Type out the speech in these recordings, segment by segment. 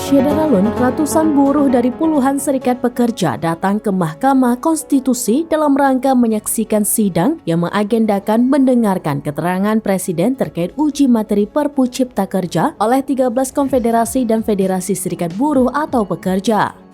Syederalun, ratusan buruh dari puluhan serikat pekerja datang ke Mahkamah Konstitusi dalam rangka menyaksikan sidang yang mengagendakan mendengarkan keterangan Presiden terkait uji materi Perpu Cipta Kerja oleh 13 konfederasi dan federasi serikat buruh atau pekerja.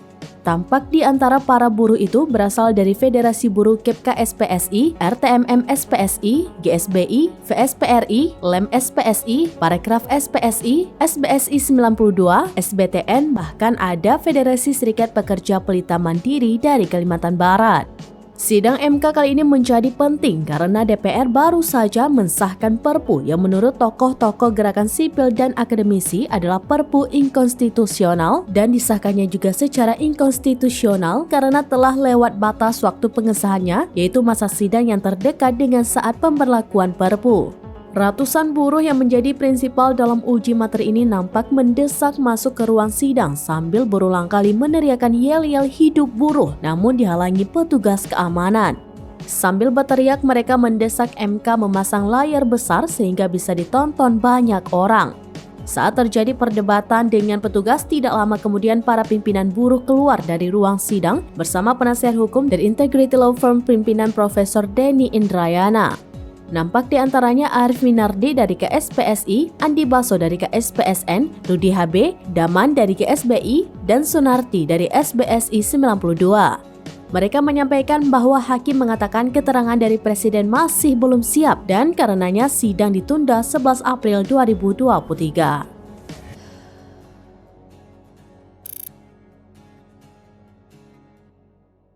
Tampak di antara para buruh itu berasal dari Federasi Buruh KEPKA SPSI, RTMM SPSI, GSBI, VSPRI, LEM SPSI, Parekraf SPSI, SBSI 92, SBTN, bahkan ada Federasi Serikat Pekerja Pelita Mandiri dari Kalimantan Barat. Sidang MK kali ini menjadi penting karena DPR baru saja mensahkan Perpu yang menurut tokoh-tokoh gerakan sipil dan akademisi adalah Perpu inkonstitusional dan disahkannya juga secara inkonstitusional karena telah lewat batas waktu pengesahannya, yaitu masa sidang yang terdekat dengan saat pemberlakuan Perpu. Ratusan buruh yang menjadi prinsipal dalam uji materi ini nampak mendesak masuk ke ruang sidang sambil berulang kali meneriakan yel-yel hidup buruh namun dihalangi petugas keamanan. Sambil berteriak mereka mendesak MK memasang layar besar sehingga bisa ditonton banyak orang. Saat terjadi perdebatan dengan petugas, tidak lama kemudian para pimpinan buruh keluar dari ruang sidang bersama penasihat hukum dari Integrity Law Firm pimpinan Profesor Denny Indrayana. Nampak di antaranya Arif Minardi dari KSPSI, Andi Baso dari KSPSN, Rudi HB, Daman dari KSBI, dan Sunarti dari SBSI 92. Mereka menyampaikan bahwa hakim mengatakan keterangan dari Presiden masih belum siap dan karenanya sidang ditunda 11 April 2023.